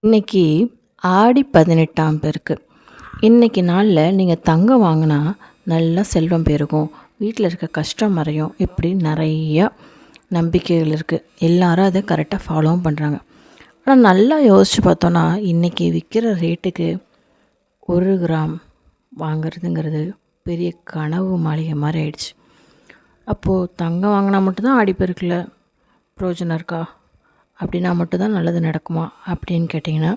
இன்னைக்கு ஆடி 18ஆம் பெருக்கு. இன்னைக்கு நாளில் நீங்கள் தங்கம் வாங்கினா நல்லா செல்வம் பெருகும், வீட்டில் இருக்க கஷ்டம் மறையும், இப்படி நிறையா நம்பிக்கைகள் இருக்குது. எல்லாரும் அதை கரெக்டாக ஃபாலோவும் பண்ணுறாங்க. ஆனால் நல்லா யோசித்து பார்த்தோன்னா இன்றைக்கி விற்கிற ரேட்டுக்கு 1 கிராம் வாங்கிறதுங்கிறது பெரிய கனவு மாளிகை மாதிரி ஆயிடுச்சு. அப்போது தங்கம் வாங்கினா மட்டும்தான் ஆடிப்பெருக்கில் பிரயோஜனம் இருக்கா? அப்படின்னா மட்டும்தான் நல்லது நடக்குமா அப்படின்னு கேட்டிங்கன்னா,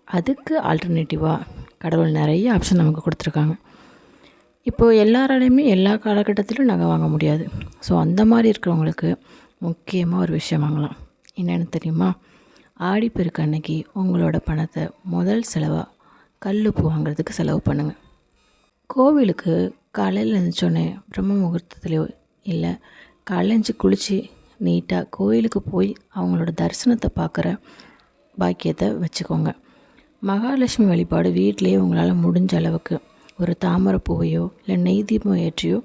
அதுக்கு ஆல்டர்னேட்டிவாக கடவுள் நிறைய ஆப்ஷன் நமக்கு கொடுத்துருக்காங்க. இப்போது எல்லாராலையுமே எல்லா காலகட்டத்திலும் நகை வாங்க முடியாது. ஸோ அந்த மாதிரி இருக்கிறவங்களுக்கு முக்கியமாக ஒரு விஷயம் வாங்கலாம். என்னென்னு தெரியுமா? ஆடிப்பெருக்கு அன்னைக்கு உங்களோட பணத்தை முதல் செலவாக கல்லுப்பு வாங்குறதுக்கு செலவு பண்ணுங்கள். கோவிலுக்கு காலையில் எழுந்திரிச்சோன்னே பிரம்ம முகூர்த்தத்துலையோ இல்லை காலையில் எழுந்திச்சி குளித்து நீட்டாக கோயிலுக்கு போய் அவங்களோட தரிசனத்தை பார்க்குற பாக்கியத்தை வச்சுக்கோங்க. மகாலட்சுமி வழிபாடு வீட்டிலேயே உங்களால் முடிஞ்ச அளவுக்கு ஒரு தாமரை பூவையோ இல்லை நெய் தீபம் ஏற்றியோ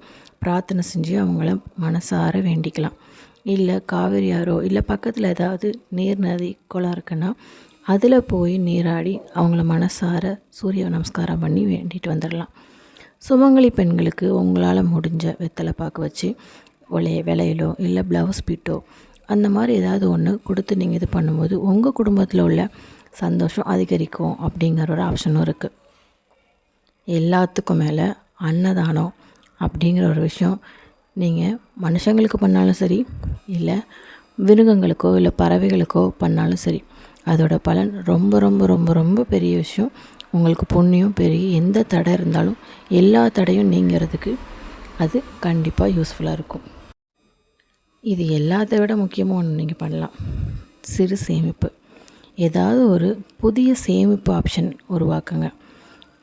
பிரார்த்தனை செஞ்சு அவங்கள மனசார வேண்டிக்கலாம். இல்லை காவேரி ஆறோ இல்லை பக்கத்தில் ஏதாவது நீர் நதி குளம் இருக்குன்னா அதில் போய் நீராடி அவங்கள மனசார சூரிய நமஸ்காரம் பண்ணி வேண்டிட்டு வந்துடலாம். சுமங்கலி பெண்களுக்கு உங்களால் முடிஞ்ச வெத்தலை பாக்கு வச்சு விலையிலோ இல்லை ப்ளவுஸ் பீட்டோ அந்த மாதிரி ஏதாவது ஒன்று கொடுத்து நீங்கள் இது பண்ணும்போது உங்கள் குடும்பத்தில் உள்ள சந்தோஷம் அதிகரிக்கும் அப்படிங்கிற ஒரு ஆப்ஷனும் இருக்குது. எல்லாத்துக்கும் மேலே அன்னதானம் அப்படிங்கிற ஒரு விஷயம் நீங்கள் மனுஷங்களுக்கு பண்ணாலும் சரி இல்லை மிருகங்களுக்கோ இல்லை பறவைகளுக்கோ பண்ணாலும் சரி, அதோட பலன் ரொம்ப ரொம்ப ரொம்ப ரொம்ப பெரிய விஷயம். உங்களுக்கு புண்ணியம் பெருகி எந்த தடை இருந்தாலும் எல்லா தடையும் நீங்கிறதுக்கு அது கண்டிப்பாக யூஸ்ஃபுல்லாக இருக்கும். இது எல்லாத்தை விட முக்கியமாக ஒன்று நீங்கள் பண்ணலாம், சிறு சேமிப்பு. ஏதாவது ஒரு புதிய சேமிப்பு ஆப்ஷன் உருவாக்குங்க.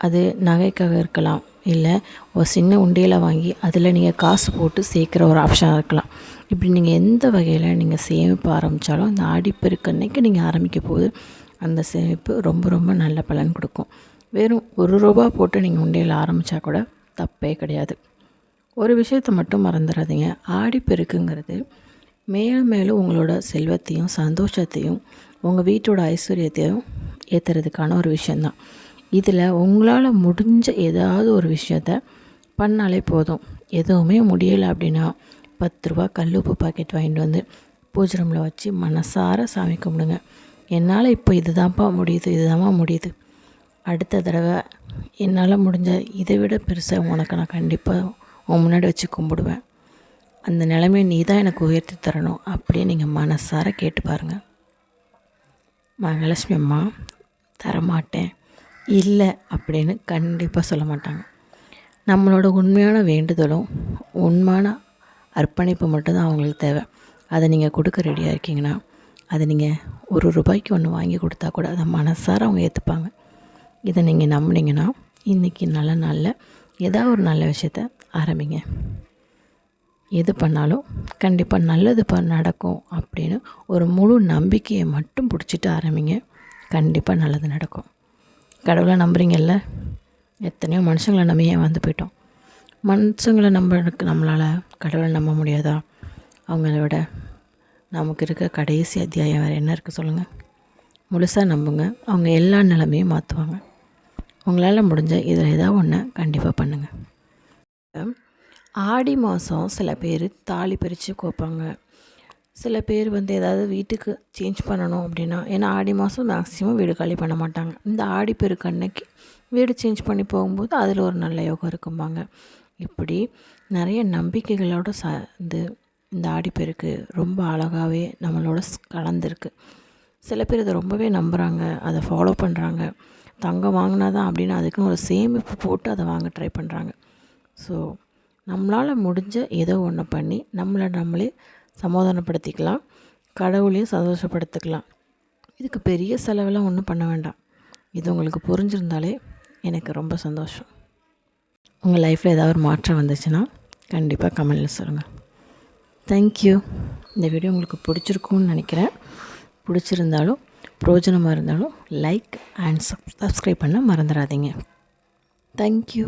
அது நகைக்காக இருக்கலாம், இல்லை ஒரு சின்ன உண்டியலை வாங்கி அதில் நீங்கள் காசு போட்டு சேர்க்குற ஒரு ஆப்ஷனாக இருக்கலாம். இப்படி நீங்கள் எந்த வகையில் நீங்கள் சேமிப்பு ஆரம்பித்தாலும் அந்த ஆடிப்பெருக்கு அன்னைக்கு நீங்கள் ஆரம்பிக்க போது அந்த சேமிப்பு ரொம்ப ரொம்ப நல்ல பலன் கொடுக்கும். வெறும் ₹1 போட்டு நீங்கள் உண்டியல் ஆரம்பித்தா கூட தப்பே கிடையாது. ஒரு விஷயத்தை மட்டும் மறந்துடாதீங்க, ஆடிப்பெருக்குங்கிறது மேலும் மேலும் உங்களோட செல்வத்தையும் சந்தோஷத்தையும் உங்கள் வீட்டோட ஐஸ்வர்யத்தையும் ஏற்றுறதுக்கான ஒரு விஷயந்தான். இதில் உங்களால் முடிஞ்ச ஏதாவது ஒரு விஷயத்த பண்ணாலே போதும். எதுவுமே முடியலை அப்படின்னா ₹10 கல்லுப்பு பாக்கெட் வாங்கிட்டு வந்து பூஜை ரூமில் வச்சு மனசார சாமி கும்பிடுங்க. என்னால் இப்போ இதுதான்ப்பா முடியுது, இதுதான்மா முடியுது, அடுத்த தடவை என்னால் முடிஞ்ச இதை விட பெருசாக உனக்கு நான் கண்டிப்பாக உன் முன்னாடி வச்சு கும்பிடுவேன், அந்த நிலைமையை நீ தான் எனக்கு உயர்த்தி தரணும் அப்படின்னு நீங்கள் மனசார கேட்டு பாருங்கள். மகாலட்சுமி அம்மா தரமாட்டேன் இல்லை அப்படின்னு கண்டிப்பாக சொல்ல மாட்டாங்க. நம்மளோட உண்மையான வேண்டுதலும் உண்மையான அர்ப்பணிப்பு மட்டும்தான் அவங்களுக்கு தேவை. அதை நீங்கள் கொடுக்க ரெடியாக இருக்கீங்கன்னா அதை நீங்கள் ₹1 ஒன்று வாங்கி கொடுத்தா கூட அதை மனசார அவங்க ஏற்றுப்பாங்க. இதை நீங்கள் நம்பினீங்கன்னா இன்றைக்கி நல்ல நாளில் ஏதாவது ஒரு நல்ல விஷயத்த ஆரம்பிங்க. எது பண்ணாலும் கண்டிப்பாக நல்லது நடக்கும் அப்படின்னு ஒரு முழு நம்பிக்கையை மட்டும் பிடிச்சிட்டு ஆரம்பிங்க. கண்டிப்பாக நல்லது நடக்கும். கடவுளை நம்புறீங்கல்ல? எத்தனையோ மனுஷங்களை நம்பி வந்து போயிட்டோம். மனுஷங்களை நம்புறதுக்கு நம்மளால் கடவுளை நம்ப முடியாதா? அவங்கள விட நமக்கு இருக்க கடைசி அத்தியாயம் வேறு என்ன இருக்குது சொல்லுங்கள்? முழுசாக நம்புங்க, அவங்க எல்லா நிலைமையும் மாற்றுவாங்க. உங்களால் முடிஞ்ச இதில் ஏதாவது ஒன்று கண்டிப்பாக பண்ணுங்கள். ஆடி மாதம் சில பேர் தாலி பிரித்து கோப்பாங்க. சில பேர் ஏதாவது வீட்டுக்கு சேஞ்ச் பண்ணணும் அப்படின்னா, ஏன்னா ஆடி மாதம் மேக்ஸிமம் வீடு காலி பண்ண மாட்டாங்க. இந்த ஆடிப்பெருக்கு அன்னைக்கு வீடு சேஞ்ச் பண்ணி போகும்போது அதில் ஒரு நல்ல யோகம் இருக்கும்பாங்க. இப்படி நிறைய நம்பிக்கைகளோடு சேர்ந்து இந்த ஆடிப்பெருக்கு ரொம்ப அழகாகவே நம்மளோட கலந்துருக்கு. சில பேர் இதை ரொம்பவே நம்புகிறாங்க, அதை ஃபாலோ பண்ணுறாங்க. தங்கம் வாங்கினா தான் அப்படின்னு அதுக்குன்னு ஒரு சேமிப்பு போட்டு அதை வாங்க ட்ரை பண்ணுறாங்க. ஸோ நம்மளால் முடிஞ்ச ஏதோ ஒன்று பண்ணி நம்மளே சமாதானப்படுத்திக்கலாம், கடவுளையும் சந்தோஷப்படுத்திக்கலாம். இதுக்கு பெரிய செலவெல்லாம் ஒன்றும் பண்ண வேண்டாம். இது உங்களுக்கு புரிஞ்சிருந்தாலே எனக்கு ரொம்ப சந்தோஷம். உங்கள் லைஃப்பில் ஏதாவது ஒரு மாற்றம் வந்துச்சுன்னா கண்டிப்பாக கமெண்டில் சொல்லுங்கள். தேங்க்யூ. இந்த வீடியோ உங்களுக்கு பிடிச்சிருக்கும்னு நினைக்கிறேன். பிடிச்சிருந்தாலும் பிரயோஜனமாக இருந்தாலும் லைக் அண்ட் சப்ஸ்கிரைப் பண்ண மறந்துடாதீங்க. தேங்க்யூ.